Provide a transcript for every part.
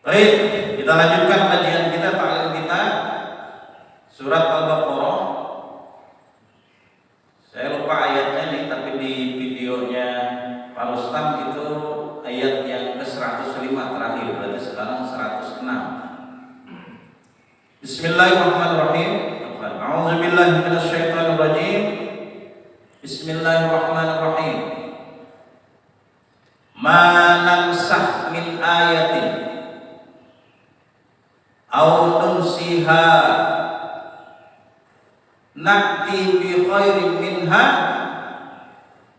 Baik, kita lanjutkan kajian kita, ta'lim kita surat Al-Baqarah. Saya lupa ayatnya nih, tapi di videonya Pak Rustam itu ayat yang ke-105 terakhir, berarti sekarang 106. Bismillahirrahmanirrahim. A'udzubillahi minasyaitonirrajim. Bismillahirrahmanirrahim. Ma nansakh min ayatin aw nunsiha na'ti bi khairin minha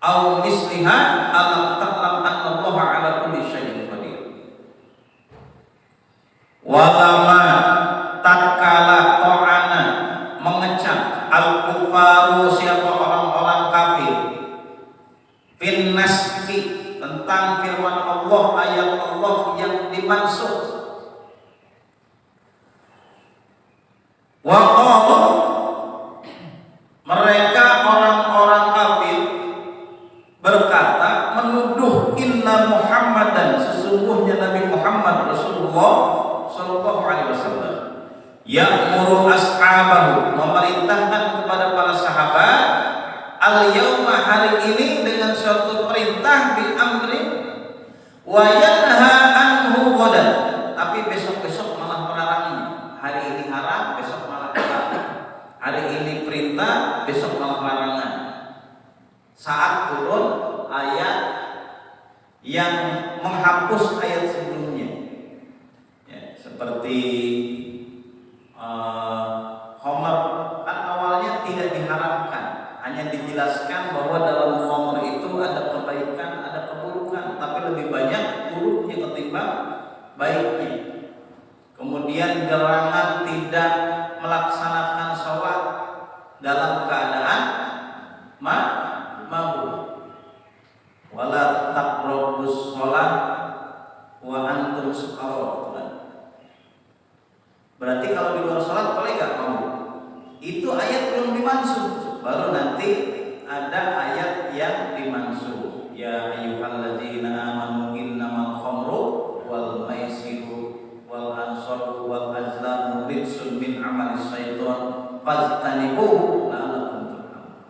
aw misliha alam ta'lam anna Allaha 'ala kulli syai'in qadir. Walama tatkala ta'ana mengecam al-kufaru, siapa orang-orang kafir, fin nasbi, tentang firman Allah, ayat Allah yang dimansukh. Wa qalu, mereka orang-orang kafir berkata, menuduh inna Muhammadan, sesungguhnya Nabi Muhammad Rasulullah sallallahu alaihi wasallam, ya'muru ashabahu, memerintahkan kepada para sahabat, al-yauma, hari ini, dengan suatu perintah, bil amri wa yanha anhu ghadan, tapi besok-besok malah melarangnya. Hari ini haram, besok malah melarang. Hari ini perintah, besok malah larangan. Saat turun ayat yang menghapus ayat sebelumnya, ya, seperti khamar, kan awalnya tidak diharamkan, hanya dijelaskan bahwa dalam khamar itu ada kebaikan, ada keburukan, tapi lebih banyak buruknya ketimbang baiknya. Kemudian larangan tidak melaksanakan sholat dalam keadaan mabuk. Wala taqrabus sholat wa antum sukara. Berarti kalau di luar sholat boleh gak mabuk? Itu ayat belum dimansukh, baru nanti ada ayat yang dimansukh. Ya ayyuhalladzina amanu innamal khamru wal maisiru wal ansabu wal azlamu rijsun min amalis syaitan fajtanibuhu la'allakum turhamun.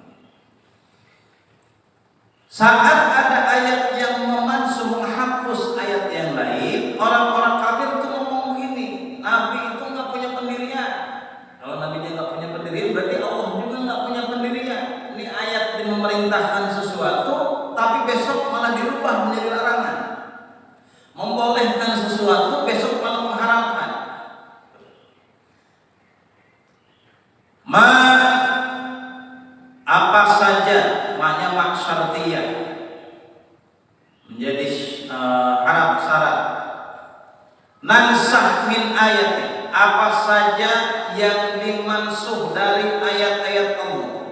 Saat ada ayat yang memansuh, menghapus ayat yang lain, orang-orang kafir itu ngomong begini, Nabi itu nggak punya pendirian. Kalau Nabinya nggak punya pendirian, berarti Allah juga nggak punya pendirian. Ini ayat yang memerintahkan sesuatu, tapi besok malah dirubah menjadi larangan. Membolehkan sesuatu, besok malah mengharamkan. Apa saja, maknya maksartiyah, menjadi syarat. Nansakh min ayat, apa saja yang dimansuh dari ayat-ayat Allah.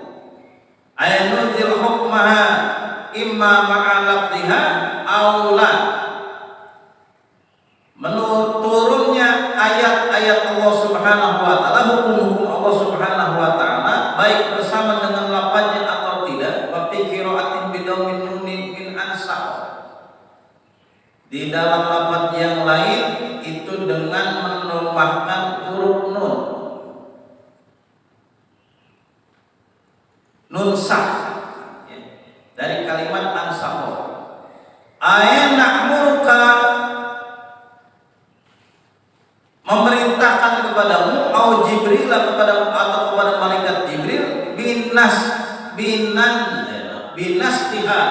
Ayanuzil hukmaha imma ma'alabdiha awla, menurut turunnya ayat-ayat Allah subhanahu wa ta'ala, hukum-hukum Allah subhanahu wa ta'ala, baik bersama dengan lafaznya atau tidak. Wa fi qira'atin bidawmin nunin min ansakh, di dalam lafaz yang lain itu dengan menambahkan huruf nun sah, ya, dari kalimat ansakh. Ayat na'muruka, memerintahkan kepadamu, au Jibril, kepada atau kepada malaikat Jibril, binasfiha,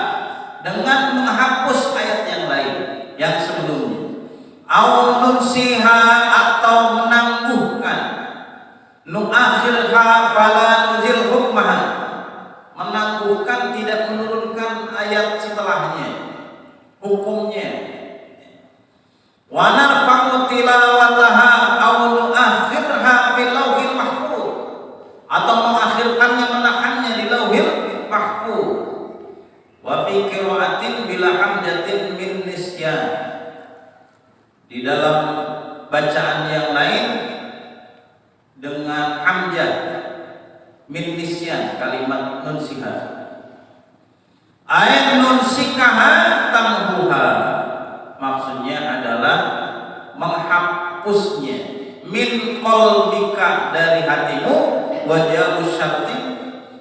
dengan menghapus ayat yang lain yang sebelumnya, au nunsiha, atau menangguhkan, nuakhirha fala nuzil hukmaha, menangguhkan, tidak menurunkan ayat setelahnya hukumnya. Wa narfa'u tilawataha aw nu'akhirha fil lauhil mahfuz, atau mengakhirkannya, menahannya di lauhil mahfuz. Wa fi qira'atin bila hamdatin min nisyan, di dalam bacaan yang lain dengan hamzah min nisyan, kalimat nunsiha. Ayat nunsikaha tamhuha, maksudnya adalah menghapus menghapusnya min qalbika dari hatimu.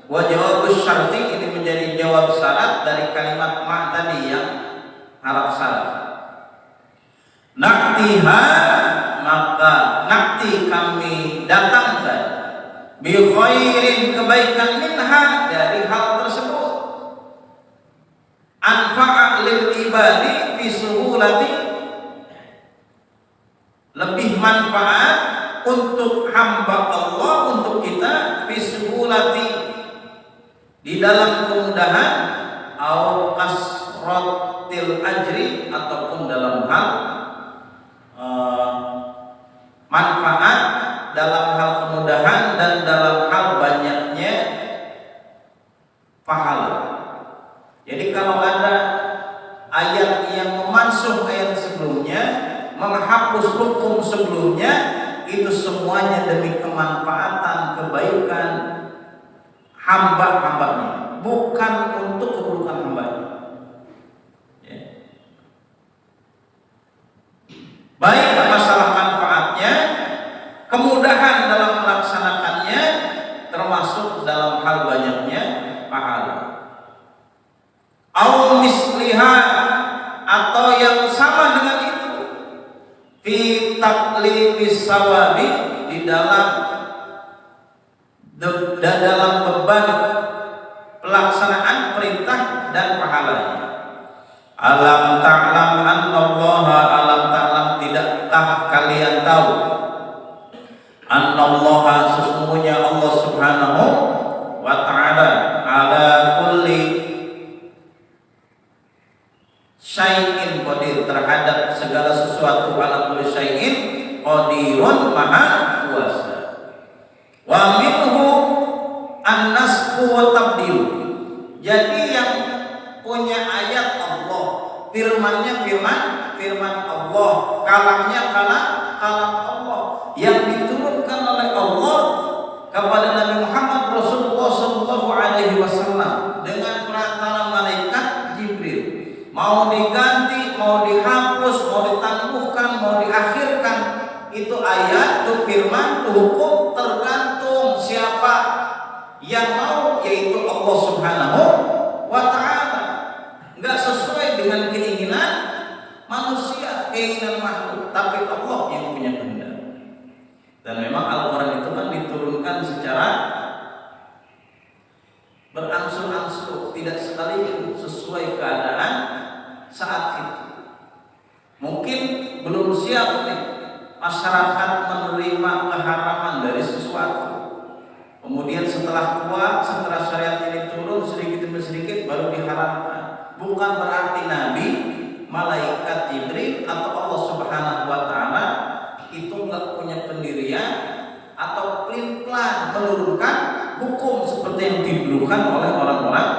Wajawabus syarti ini menjadi jawab syarat dari kalimat ma tadi yang harap syarat. Naktiha, maka nakti kami datangkan bi khairin, kebaikan minha, dari hal tersebut. Anfa'a lil ibadi fi suhulati, lebih manfaat untuk hamba Allah, untuk kita, fi suhulati, di dalam kemudahan, au kasratil ajri, ataupun dalam hal manfaat, dalam hal kemudahan dan dalam hal banyaknya pahala. Jadi kalau ada ayat yang memansuh ayat sebelumnya, menghapus hukum sebelumnya, itu semuanya demi kemanfaatan, kebaikan hamba-hambanya, bukan untuk keburukan hambanya. Ya. Baik masalah manfaatnya, kemudahan dalam melaksanakannya, termasuk dalam hal banyaknya pahala. Au misliha, atau yang sama dengan itu, fi taklifis sawabi, di dalam beban pelaksanaan perintah dan pahalanya. Alam ta'lam annallaha, alam ta'lam, tidakkah kalian tahu, annallaha, sesungguhnya Allah subhanahu wa ta'ala, ala kulli syai'in qadir, terhadap segala sesuatu, ala kulli syai'in qadirun, maha kuasa. Wa minhu an-nasxu wa tabdil. Jadi yang punya ayat Allah, firman-nya firman Allah, kalamnya kalam Allah, yang diturunkan oleh Allah kepada Nabi Muhammad Rasulullah SAW dengan perantara malaikat Jibril. Mau diganti, mau dihapus, mau ditangguhkan, mau diakhirkan, itu ayat, itu firman, itu hukum, tergantung siapa yang mau, yaitu Allah Subhanahu wa ta'ala. Enggak sesuai dengan keinginan manusia, keinginan makhluk, tapi Allah yang punya kehendak. Dan memang Al-Quran itu kan diturunkan secara berangsur-angsur, tidak sekaligus, sesuai keadaan saat itu. Mungkin belum siap nih masyarakat menerima keharaman dari sesuatu. Kemudian setelah kuat, setelah syariat ini turun sedikit demi sedikit baru diharamkan. Bukan berarti Nabi, malaikat Jibril atau Allah Subhanahu wa ta'ala itu enggak punya pendirian atau pelin-pelan menurunkan hukum seperti yang didulukan oleh orang-orang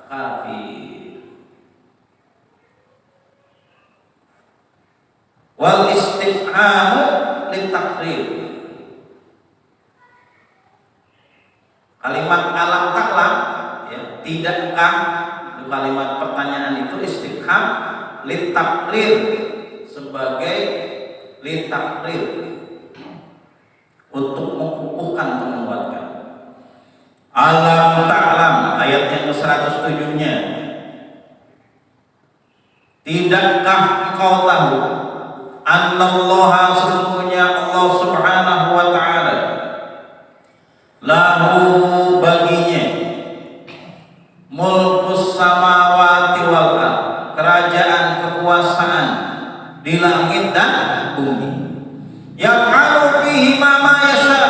kafir. Wal istifhamu litakrir. Kalimat alam taklam, ya, tidakkah, itu kalimat pertanyaan itu istifham litakrir, sebagai litakrir, untuk mengukuhkan, untuk menguatkan. Alam ta'lam, ayat yang ke-107-nya. Tidakkah engkau tahu, annallaha, sesungguhnya Allah Subhanahu wa ta'ala, lahu, baginya, mulkus samawati wal ardh, kerajaan, kekuasaan di langit dan bumi. Yaf'alu fihi ma yasha,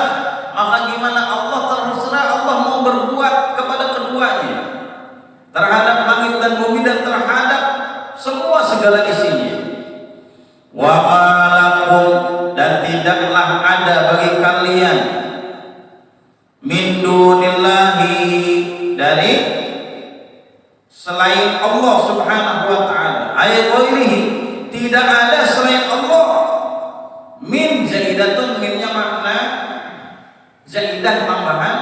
maka gimana Allah, terserah Allah mau berbuat kepada keduanya, terhadap langit dan bumi dan terhadap semua segala isinya. Wa ma lakum, dan tidaklah ada bagi kalian, min dunillahi, dari selain Allah Subhanahu wa ta'ala, ayat ghairihi, tidak ada selain Allah. Min zaidatun, minnya makna zaidah, tambahan.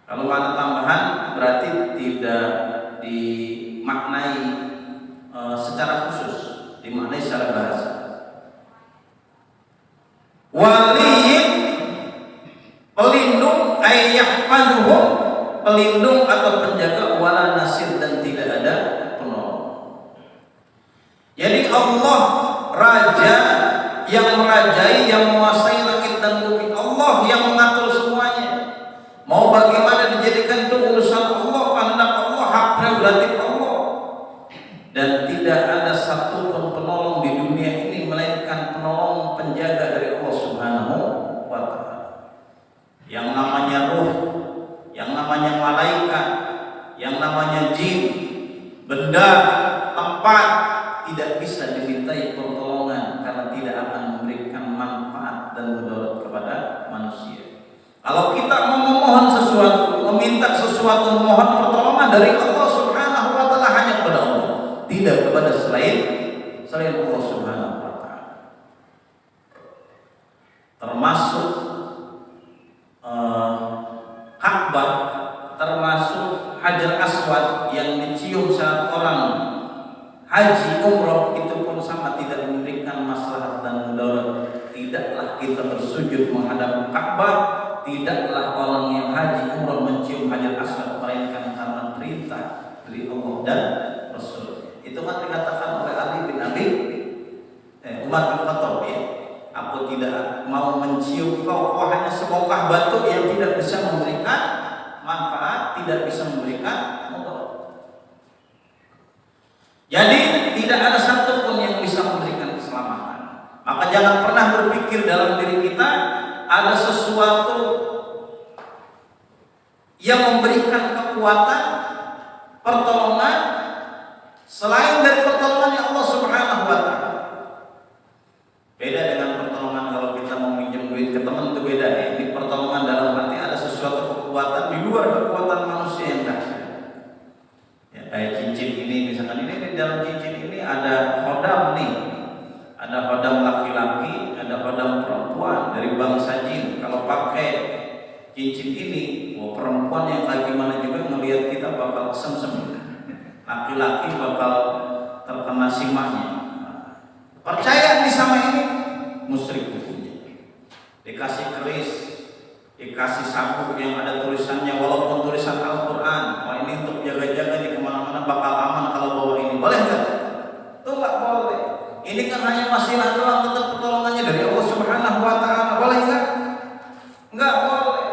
Kalau makna tambahan berarti tidak dimaknai secara khusus, dimaknai secara bahasa. pelindung atau penjaga, wala nasir, dan tidak ada penolong. Jadi Allah Raja yang merajai, yang menguasai langit dan bumi. Allah yang mengatur semuanya. Mau bagaimana dijadikan itu urusan Allah, kehendak Allah, hak prerogatif Allah. Dan tidak ada satu pun penolong di dunia ini melainkan penolong penjaga dari Allah Subhanahu wa Ta'ala. Yang namanya ruh, yang namanya malaikat, yang namanya jin, benda, tempat, tidak bisa dimintai pertolongan karena tidak akan memberikan manfaat dan mudarat kepada manusia. Kalau kita memohon sesuatu, meminta sesuatu, memohon pertolongan dari Allah Subhanahu wa Ta'ala, hanya kepada Allah, tidak kepada selain Allah Subhanahu wa Ta'ala. Termasuk Ka'bah, termasuk Hajar Aswad yang dicium saat orang haji umroh, itu pun sama, tidak memberikan maslahat dan mudarat. Tidaklah kita bersujud menghadap Ka'bah, tidaklah orang yang haji umroh mencium Hajar Aswad, melainkan karena perintah dari Allah dan Rasul. Itu kan dikatakan oleh Ali bin Umar bin Khattab, ya, aku tidak mau mencium kau hanya sebongkah batu yang tidak bisa memberikan manfaat, tidak bisa memberikan mudarat. Jadi tidak ada satu pun yang bisa memberikan keselamatan. Maka jangan pernah berpikir dalam diri kita ada sesuatu yang memberikan kekuatan, pertolongan selain dari pertolongan yang Allah Subhanahu wa Ta'ala. Beda dengan pertolongan kalau kita mau minjem duit ke teman, itu beda ya. Ini pertolongan dalam arti ada sesuatu kekuatan di luar kekuatan manusia yang dahsyat. Ya, kayak cincin ini, misalkan ini di dalam cincin ini ada khodam nih, ada khodam laki-laki, ada khodam perempuan dari bangsa jin. Kalau pakai cincin ini, perempuan yang lagi mana juga ngelihat kita bakal sem-sem, laki-laki bakal terkena simahnya. Percaya di sama ini, musyrik hukumnya. Dikasih keris, dikasih sabuk yang ada tulisannya, walaupun tulisan Al-Quran, wah ini untuk jaga-jaga di kemana-mana bakal aman kalau bawa ini, boleh nggak? Itu nggak boleh. Ini kan hanya wasilah doang, tetap pertolongannya dari Allah Subhanahu wa Ta'ala, boleh nggak? Nggak boleh.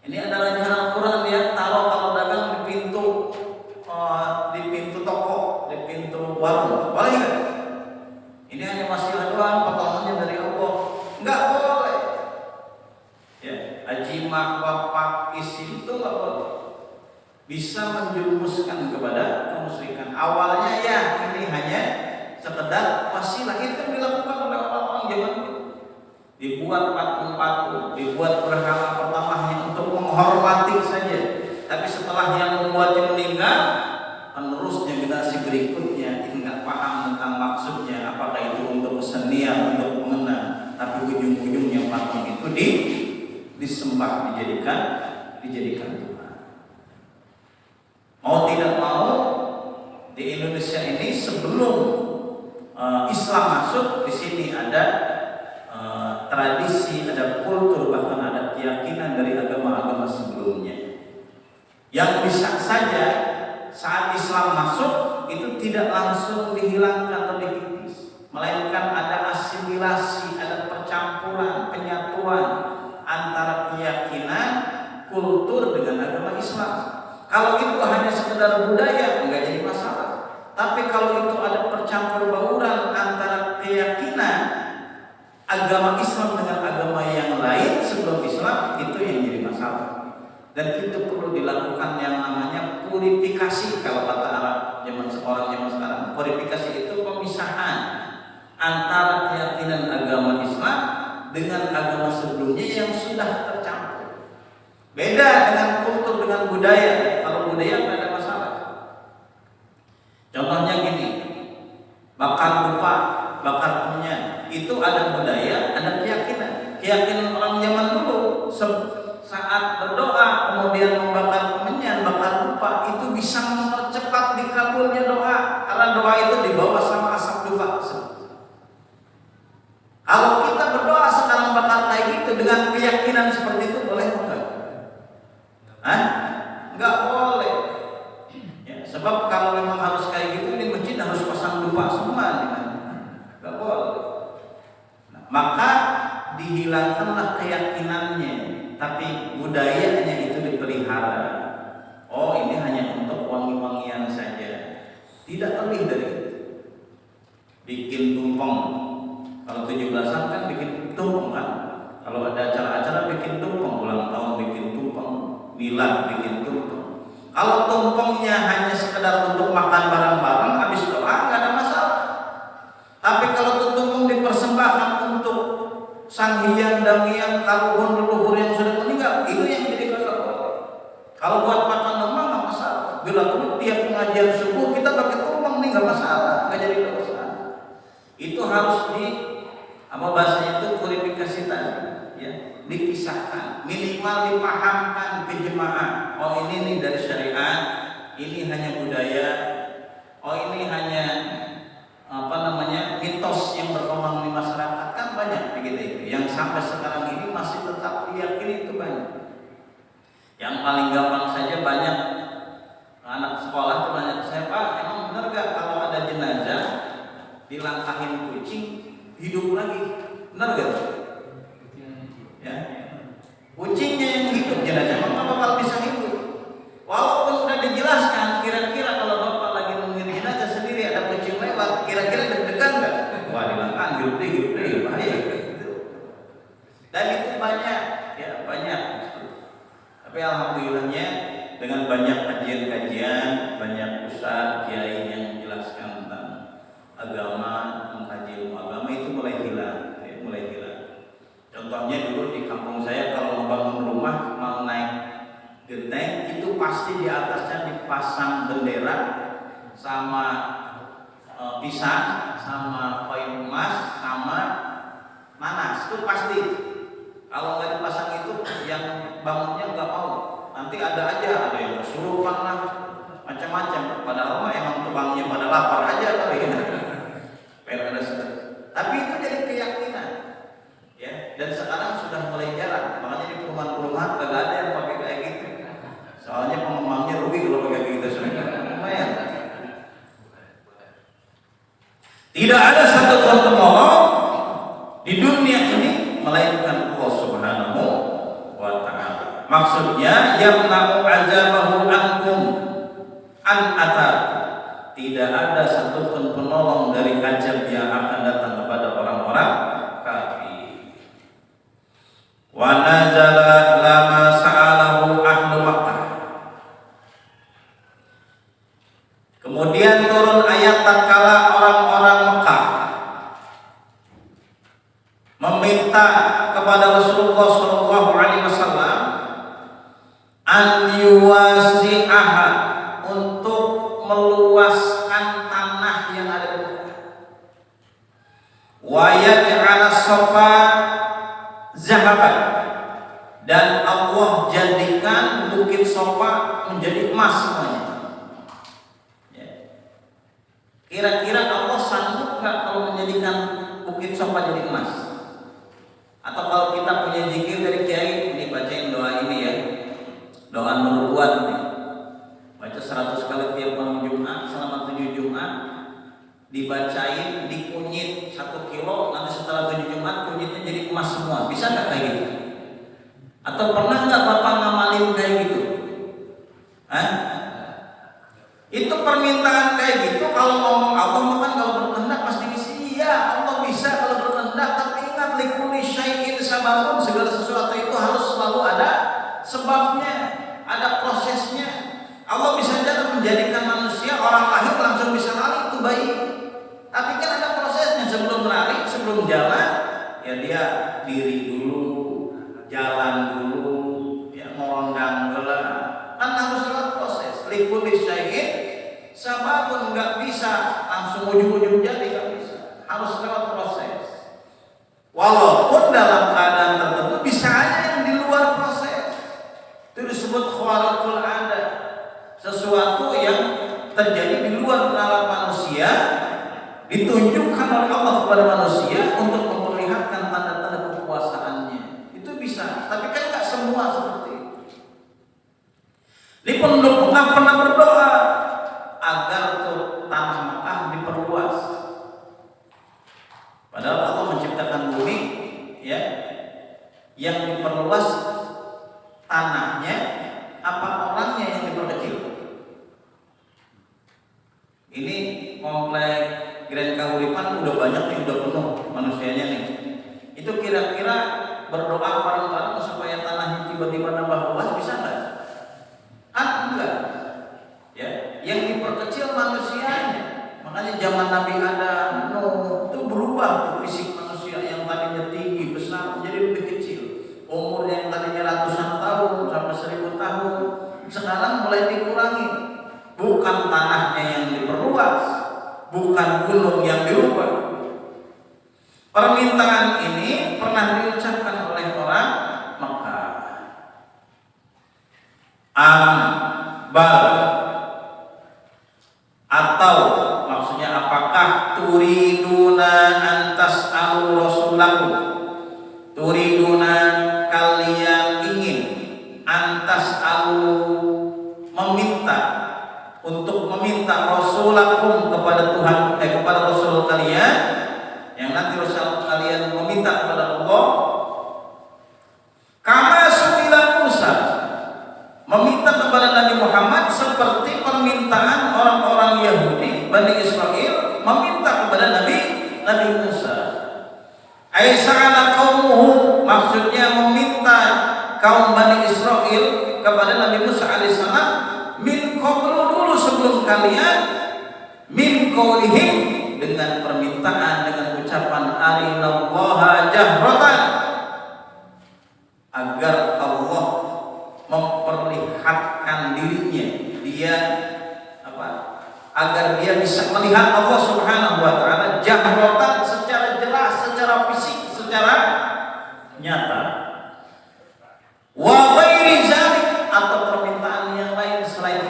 Ini adalah ajaran Al-Quran, ya. Taruh kalau dagang di pintu toko, di pintu warung, boleh nggak? Ini hanya wasilah doang, pertolongannya dari Allah, nggak boleh. Ya, ajimah, bapak, isi itu nggak boleh. Bisa menjerumuskan kepada kemusyrikan. Awalnya ya ini hanya sekedar wasilah, itu dilakukan oleh orang-orang zaman dulu. Dibuat patung-patung, dibuat berhala pertama hanya untuk menghormati saja. Tapi setelah yang membuatnya meninggal, penerusnya generasi berikutnya ini nggak paham tentang maksudnya, apakah itu untuk kesenian, untuk mengenang, tapi ujung-ujungnya patung itu disembah, dijadikan Tuhan. Mau tidak mau, di Indonesia ini sebelum Islam masuk, di sini ada tradisi, ada kultur, bahkan ada keyakinan dari agama-agama sebelumnya yang bisa saja saat Islam masuk itu tidak langsung dihilangkan atau dikikis, melainkan ada asimilasi, ada percampuran, penyatuan antara keyakinan, kultur dengan agama Islam. Kalau itu hanya sekedar budaya, enggak jadi masalah. Tapi kalau itu ada percampur bauran antara keyakinan agama Islam dengan agama yang lain sebelum Islam, itu yang jadi masalah. Dan itu perlu dilakukan yang namanya purifikasi, kalau kata Arab zaman sekarang. Purifikasi itu pemisahan antara keyakinan agama Islam dengan agama sebelumnya yang sudah tercampur. Beda dengan kultur, dengan budaya. Kalau budaya tidak ada masalah. Contohnya gini, bakar lupa, bakar kemenyan, itu ada budaya, ada keyakinan. Keyakinan orang zaman dulu saat berdoa kemudian membakar kemenyan, bakar lupa, itu bisa mempercepat dikabulnya doa, karena doa itu dibawa sama asap dupa. Kalau kita berdoa sekarang bakar kayak gitu dengan keyakinan seperti itu, boleh enggak? Hah? dihilangkanlah keyakinannya, tapi budayanya itu dipelihara. Oh, ini hanya untuk wangi-wangian saja, tidak lebih dari itu. Bikin tumpeng, kalau 17-an kan bikin tumpeng kan, kalau ada acara-acara bikin tumpeng, ulang tahun bikin tumpeng, milad bikin tumpeng. Kalau tumpengnya hanya sekedar untuk makan bareng-bareng habis doa, nggak ada masalah. Tapi kalau tumpeng dipersembahkan untuk sang hyang dan hyang kaluhun leluhur yang sudah meninggal, itu yang jadi kagak boleh. Kalau buat makan doang nggak masalah. Bila perlu tiap pengajian subuh kita pakai tumpeng nih nggak masalah, nggak jadi dosa. Itu harus bahasanya itu purifikasi tadi, ya, dipisahkan, minimal dipahamkan ke jemaah. Oh, ini nih dari syariat, ini hanya budaya, oh ini hanya mitos yang berkembang di masyarakat. Kan banyak begitu itu yang sampai sekarang ini masih tetap diyakini, itu banyak. Yang paling gampang saja, banyak anak sekolah itu banyak, saya Pak, emang benar gak kalau ada jenazah dilangkahin kucing hidup lagi, benar gak? Ya, kucingnya yang hidup, jenazah memang bakal bisa hidup. Walaupun sudah dijelaskan, kira-kira kalau bapak lagi nungguin jenazah sendiri ada kucing lewat, kira-kira deg-degan nggak? Wah, dilangkahin hidup deh, bahaya. Dan itu banyak, ya banyak. Tapi alhamdulillahnya dengan banyak kajian-kajian, banyak ustaz, kiai yang menjelaskan tentang agama, mengkaji ilmu agama, itu mulai hilang, ya, mulai hilang. Contohnya dulu di kampung saya kalau membangun rumah mau naik genteng itu pasti di atasnya dipasang bendera sama pisang, sama koin emas, sama nanas, itu pasti. Kalau nggak dipasang itu yang bangunnya nggak mau. Nanti ada yang kesurupan lah, macam-macam. Padahal mah emang tukangnya pada lapar aja kali ya. Tapi itu jadi keyakinan, ya. Dan sekarang sudah mulai jarang. Makanya di perumahan-perumahan nggak ada yang pakai kayak gitu. Soalnya pengembangnya rugi kalau pakai gitu. Lumayan. Tidak ada satu penolong di dunia ini melainkan Allah Subhanahu wa ta'ala. Maksudnya yamna'u azabahu ankum an atar. Tidak ada satupun penolong dari azab yang akan datang kepada orang-orang kafir. Wa nazala lama sa'alahu ahlu Makkah. Kemudian turun ayat tatkala orang-orang Mekah meminta kepada Rasulullah Shallallahu Alaihi Wasallam an yuwasi'aha, untuk meluaskan tanah yang ada di Mekah, wa yaj'ala safa zahaban, dan Allah jadikan bukit Safa menjadi emas semuanya. Kira-kira Allah sanggup nggak kalau menjadikan bukit Safa jadi emas? Atau kalau kita punya zikir dari kiai, ini bacain doa ini ya, doa nubuat nih, baca 100 kali tiap malam Jumat selama 7 Jumat, dibacain, dikunyit 1 kilo, nanti setelah 7 Jumat kunyitnya jadi emas semua. Bisa nggak kayak gitu? Atau pernah nggak Bapak ngamalin kayak gitu? Itu permintaan kayak gitu. Kalau ngomong Allah kan kalau berkehendak pasti bisa. Iya, Allah bisa kalau berkehendak. Tapi ingat, likulli syai'in sababun, segala sesuatu itu harus selalu ada sebabnya, ada prosesnya. Allah bisa saja menjadikan manusia, orang lahir langsung bisa lari, itu baik. Tapi kan ada prosesnya, sebelum lari, sebelum jalan, ya dia diri dulu, jalan dulu, ya merondang dulu. Kan harus lewat proses. Likulli syai'in sababun, nggak bisa langsung ujung-ujung jadi, nggak bisa. Harus lewat proses. Walaupun dalam keadaan tertentu bisa aja yang di luar proses. Itu disebut khawarikul adat, sesuatu yang terjadi di luar nalar manusia, ditunjukkan oleh Allah kepada manusia untuk memperlihatkan tanda-tanda kekuasaannya. Itu bisa, tapi kan nggak semua seperti itu. Ini penduduk Mekah pernah berdoa agar tuh tanah Mekah diperluas. Padahal Allah menciptakan bumi, ya, Yang diperluas tanahnya apa orangnya yang diperkecil? Ini komplek Grand Kahuripan udah banyak nih, udah penuh manusianya nih. Itu kira-kira berdoa bareng-bareng supaya tanahnya tiba-tiba nambah luas bisa nggak? Enggak. Ya, yang diperkecil manusianya. Makanya zaman Nabi Adam, Nuh itu berubah tuh fisik manusia yang tadinya tinggi besar menjadi lebih kecil. Umurnya yang tadinya ratusan tahun sampai 1000 tahun, sekarang mulai dikurangi. Bukan tanahnya yang diperluas, bukan gunung yang dirubah. Permintaan ini pernah diucapkan oleh orang Mekah. Bal atau maksudnya apakah turiduna antas alu rasulakum, turiduna kalian ingin antas alu meminta untuk meminta rasulakum kepada Tuhan kepada Rasul kalian yang nanti Rasul kalian meminta kepada Allah kama su'ila Musa, meminta kepada Nabi Muhammad seperti permintaan orang-orang Yahudi Bani Israel meminta kepada Nabi Musa. Aisa'ala qaumuhu, maksudnya meminta kaum Bani Israel kepada Nabi Musa alaihissalam min qablu, dulu sebelum kalian, min qaulihim, dengan permintaan, dengan ucapan arinallaha jahratan, agar Allah memperlihatkan dirinya, dia agar dia bisa melihat Allah Subhanahu wa taala jahratan, secara jelas, secara fisik, secara nyata. Wa ghairi zalik, atau permintaan yang lain selain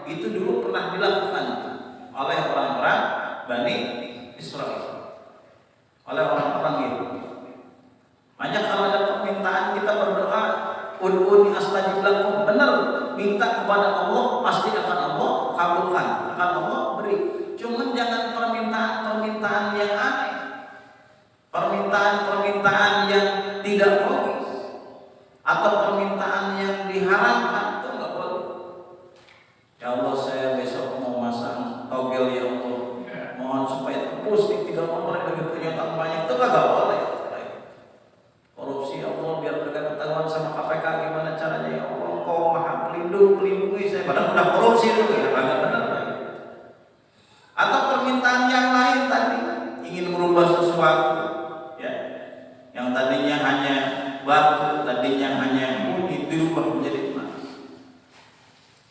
itu dulu pernah dilakukan oleh orang-orang Bani Israel, oleh orang-orang Yahudi. Makanya kalau ada permintaan kita berdoa, ud'uni astajib lakum, benar, minta kepada Allah pasti akan Allah kabulkan, akan Allah beri. Cuman jangan permintaan-permintaan yang aneh, permintaan-permintaan yang tidak logis, atau permintaan yang diharamkan, itu nggak boleh. Ya Allah, saya besok mau masang togel ya Allah, mohon supaya tembus di 3 nomor bagi pernyataan banyak, itu nggak boleh. Korupsi ya Allah, biar mereka ketahuan sama KPK gimana caranya ya Allah, Kau maha pelindungi saya, padahal udah korupsi itu ya, agak benar. Atau permintaan yang lain tadi, ingin merubah sesuatu, ya, yang tadinya hanya batu, tadinya hanya bunyi, dirubah menjadi emas.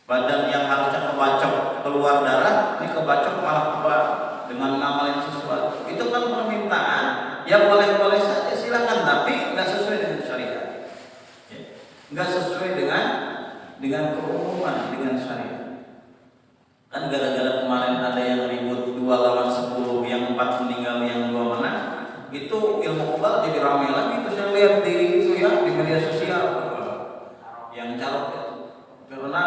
Badan yang harusnya kebacok keluar darah, ini kebacok malah keluar dengan ngamalin sesuatu. Itu kan permintaan, ya boleh-boleh saja silakan, tapi nggak sesuai dengan syariat, ya, nggak sesuai dengan keumuman, dengan syariat. Kan gara-gara kemarin ada yang ribut 2 lawan 10, yang 4 meninggal, yang 2 menang, itu ilmu obat jadi ramai lagi. Itu saya lihat di itu ya, di media sosial, yang calon itu, karena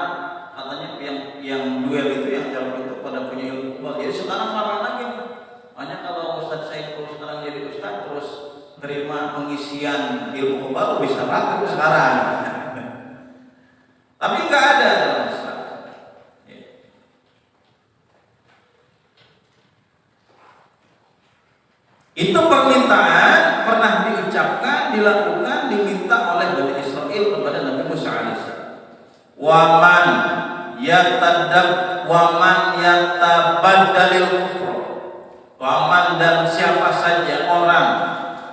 katanya yang duel itu, yang calon itu pada punya ilmu obat. Jadi sekarang ramai lagi. Makanya kalau Ustadz Saiful sekarang jadi Ustadz terus terima pengisian ilmu obat, bisa ragu sekarang. Tapi nggak ada dalam Islam. Itu permintaan pernah diucapkan, dilakukan, diminta oleh Bani Israel kepada Nabi Musa alaihissalam. Waman yatabaddalil kufra, waman, dan siapa saja orang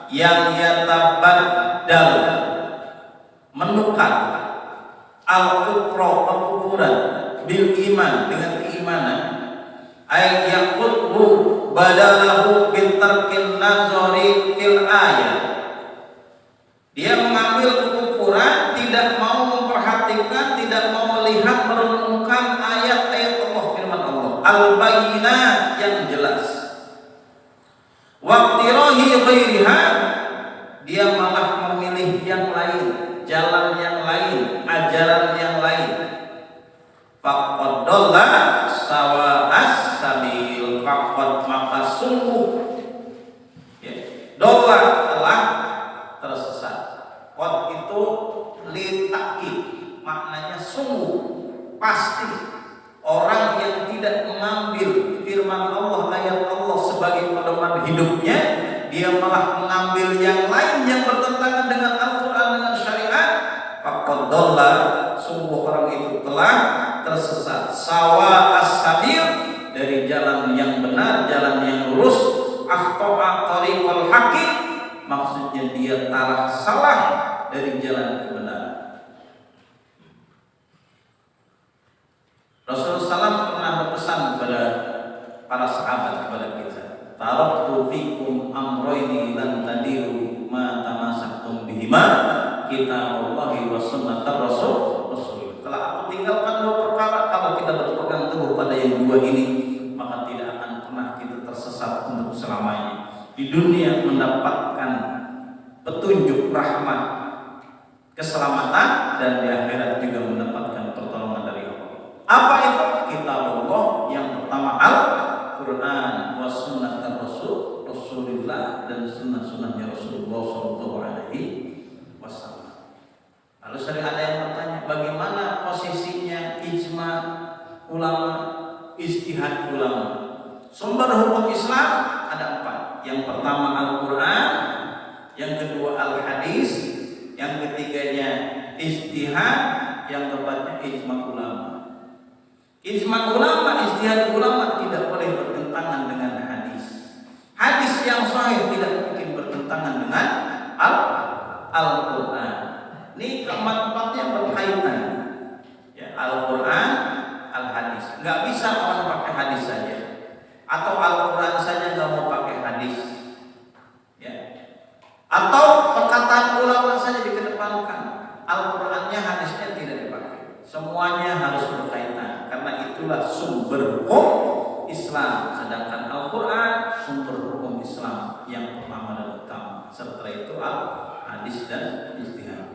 yang yatabaddal, menukar, al-kufra, kekufuran, bil iman, dengan keimanan, ay yaqulu badalahu bitarkin nazari fil ayat, dia mengambil kekufuran, tidak mau memperhatikan, tidak mau melihat, merenungkan ayat-ayat Allah, firman Allah al-bayyinat, yang jelas. Waqtirahi ghairiha, dia malah memilih yang lain, jalan yang lain, ajaran yang lain. Faqad dhalla sawa'as sabil, faqad, maka sungguh, ya, dhalla, telah tersesat, qad dia malah mengambil yang lain yang bertentangan dengan Al-Quran, dengan syariat, faqad dhalla, sungguh orang itu telah tersesat. Sawa as-sabil, dari jalan yang benar, jalan yang lurus. Akhta'a tariqal haqqi, maksudnya dia telah salah dari jalan kebenaran. Rasulullah SAW pernah berpesan kepada para sahabat, kepada kita, taraktu fikum amroini lan tadiru ma tamasaktum bihima kitabullahi wa sunnatar rasul. Telah aku tinggalkan dua perkara, kalau kita berpegang teguh pada yang dua ini, maka tidak akan pernah kita tersesat untuk selamanya. Di dunia mendapatkan petunjuk, rahmat, keselamatan, dan di akhirat juga mendapatkan pertolongan dari Allah. Apa itu? Kitabullah, yang pertama Al-Quran, wa sunnatar rasul, Rasulullah, dan sunnah-sunnahnya Rasulullah SAW. Lalu sering ada yang bertanya, bagaimana posisinya ijma ulama, ijtihad ulama? Sumber hukum Islam ada 4. Yang pertama Al-Quran, yang kedua Al-Hadis, yang ketiganya ijtihad, yang keempatnya ijma ulama. Ijma ulama, ijtihad ulama tidak boleh bertentangan dengan hadis. Hadis yang sahih tidak mungkin bertentangan dengan Al-Quran. Ini keempat-empatnya berkaitan. Ya, Al-Quran, Al-Hadis. Nggak bisa orang pakai hadis saja, atau Al-Quran saja nggak mau pakai hadis. Ya. Atau perkataan ulama saja dikedepankan, Al-Qurannya, hadisnya tidak dipakai. Semuanya harus berkaitan, karena itulah sumber hukum Islam. Sedangkan Al-Quran sumber hukum Islam yang pertama dan utama. Setelah itu Al-Hadis dan ijtihad.